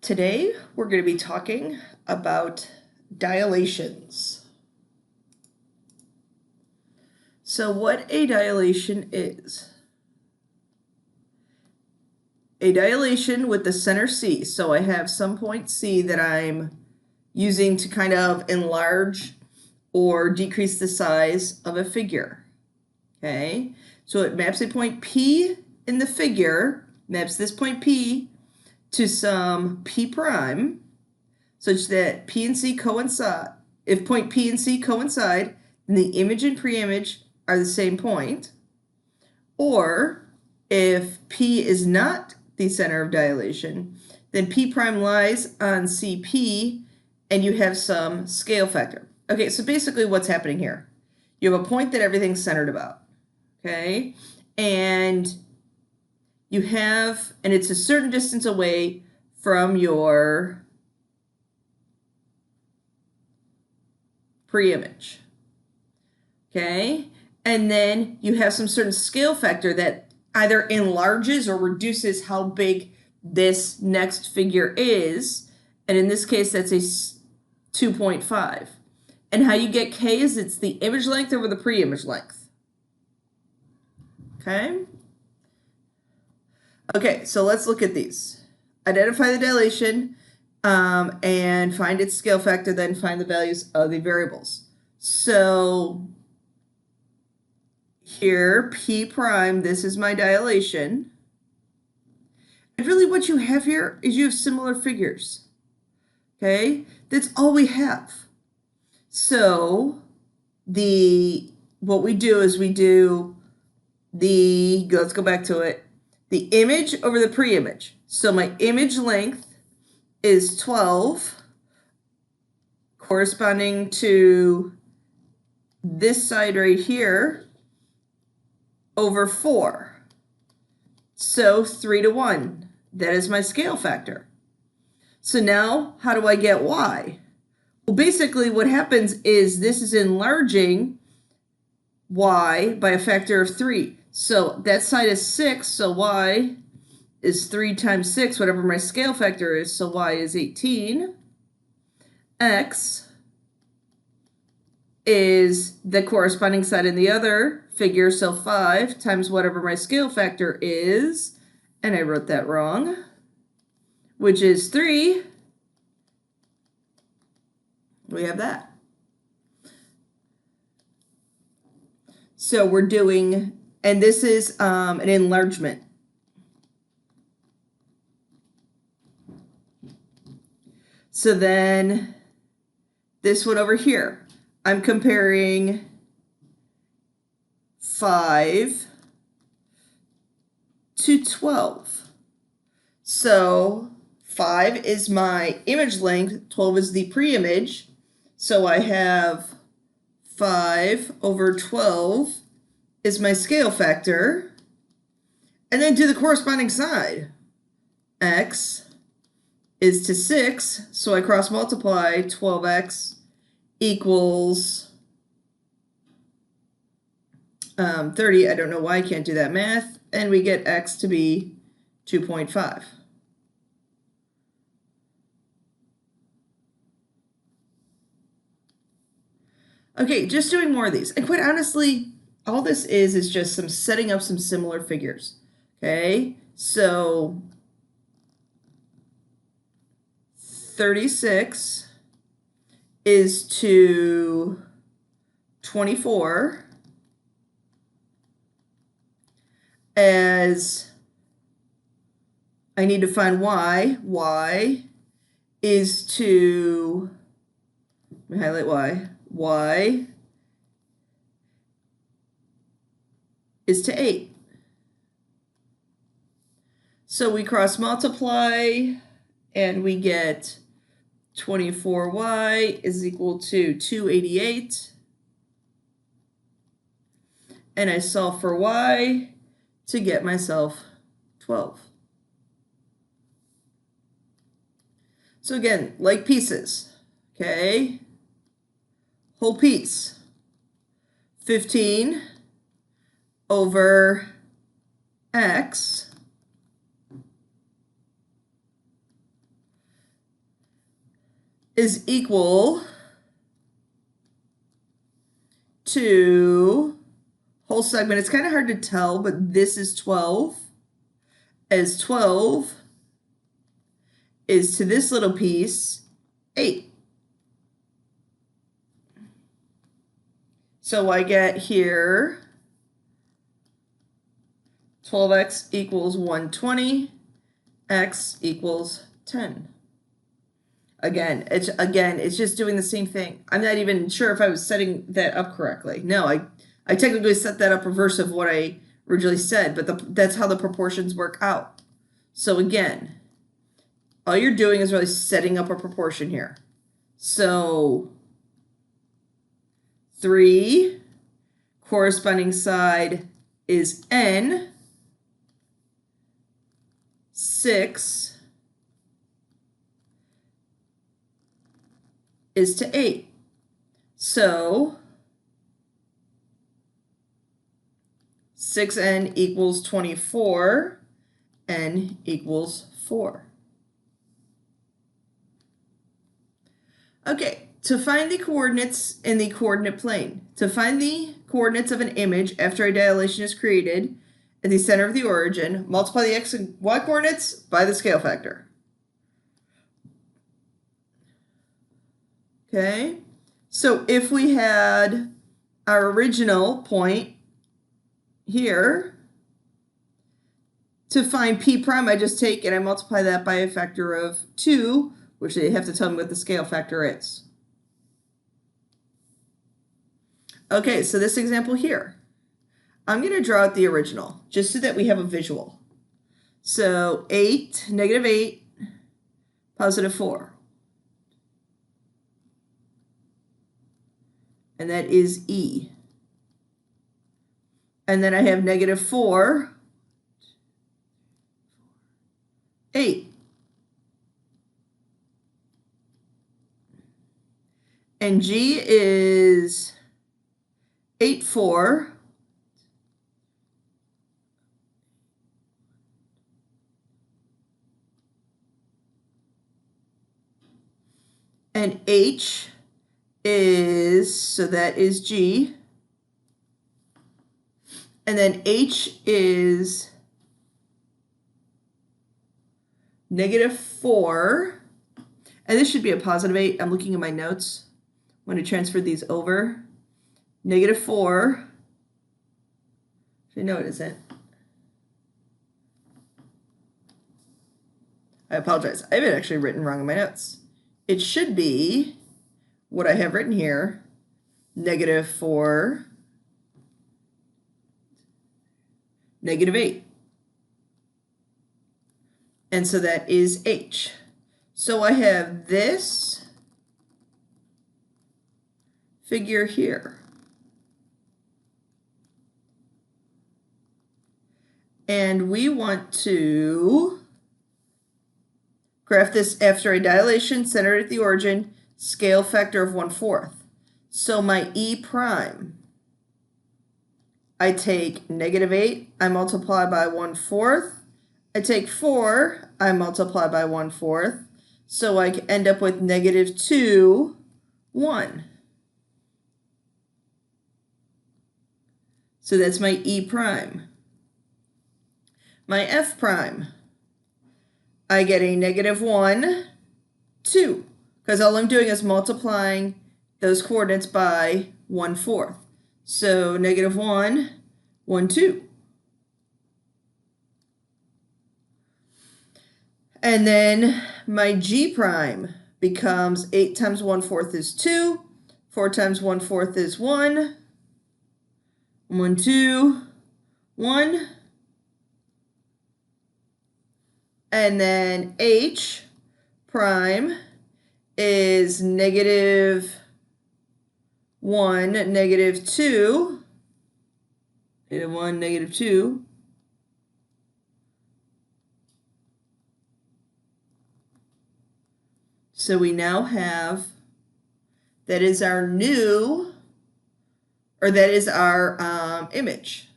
Today, we're going to be talking about dilations. So what a dilation is. A dilation with the center C. So I have some point C that I'm using to kind of enlarge or decrease the size of a figure. Okay, so it maps a point P in the figure, maps this point P to some P prime, such that P and C coincide. If point P and C coincide, then the image and preimage are the same point. Or if P is not the center of dilation, then P prime lies on CP and you have some scale factor. Okay, so basically what's happening here? You have a point that everything's centered about, okay? And you have, and it's a certain distance away from your preimage, okay? And then you have some certain scale factor that either enlarges or reduces how big this next figure is. And in this case, that's a 2.5. And how you get K is it's the image length over the preimage length. Okay? Okay, so let's look at these. Identify the dilation and find its scale factor, then find the values of the variables. So here, P prime, this is my dilation. And really what you have here is you have similar figures. Okay, that's all we have. So what we do is we do let's go back to it, the image over the preimage. So my image length is 12, corresponding to this side right here, over 4. So 3:1. That is my scale factor. So now, how do I get Y? Well, basically what happens is this is enlarging Y by a factor of 3. So that side is 6, so Y is 3 times 6, whatever my scale factor is, so Y is 18. X is the corresponding side in the other figure, so 5 times whatever my scale factor is, and I wrote that wrong, which is 3. We have that. So we're doing, and this is an enlargement. So then this one over here, I'm comparing 5 to 12. So 5 is my image length, 12 is the preimage. So I have 5 over 12 is my scale factor. And then do the corresponding side. X is to 6, so I cross multiply 12x equals 30. I don't know why I can't do that math. And we get x to be 2.5. Okay, just doing more of these. And quite honestly, all this is just some setting up some similar figures. Okay, so 36 is to 24 as I need to find Y. Y is to, let me highlight Y. Y is to 8. So we cross multiply and we get 24y is equal to 288. And I solve for y to get myself 12. So again, like pieces, okay? Whole piece, 15 over x is equal to whole segment. It's kind of hard to tell, but this is 12. As 12 is to this little piece 8. So I get here 12x equals 120, x equals 10. Again, it's just doing the same thing. I'm not even sure if I was setting that up correctly. No, I technically set that up reverse of what I originally said, but that's how the proportions work out. So again, all you're doing is really setting up a proportion here. So 3, corresponding side is n, 6 is to 8. So 6n equals 24, n equals 4. Okay, to find the coordinates in the coordinate plane, to find the coordinates of an image after a dilation is created at the center of the origin, multiply the x and y coordinates by the scale factor. Okay, so if we had our original point here, to find p prime, I just take and I multiply that by a factor of 2, which they have to tell me what the scale factor is. Okay, so this example here, I'm going to draw out the original just so that we have a visual. So 8, negative 8, positive 4. And that is E. And then I have negative 4, 8. And G is 8, 4. And H is, so that is G. And then H is negative 4. And this should be a positive 8. I'm looking at my notes. I'm going to transfer these over. Negative 4. Actually, no, it isn't. I apologize. I have it actually written wrong in my notes. It should be what I have written here, negative 4, negative 8. And so that is H. So I have this figure here. And we want to graph this after a dilation centered at the origin, scale factor of 1/4. So my E prime, I take negative 8, I multiply by 1/4. I take 4, I multiply by 1/4. So I end up with negative 2, 1. So that's my E prime. My F prime, I get a negative 1, 2, because all I'm doing is multiplying those coordinates by 1/4. So negative 1, 1, 2. And then my G prime becomes 8 times 1/4 is 2, 4 times 1/4 is 1, 1, 2, 1. And then H prime is negative 1, negative 2, negative 1, negative 2. So we now have, that is our new, or that is our image,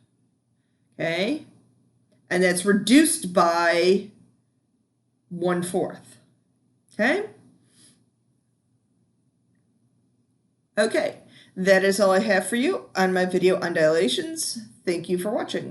okay? And that's reduced by 1/4, okay? Okay, that is all I have for you on my video on dilations. Thank you for watching.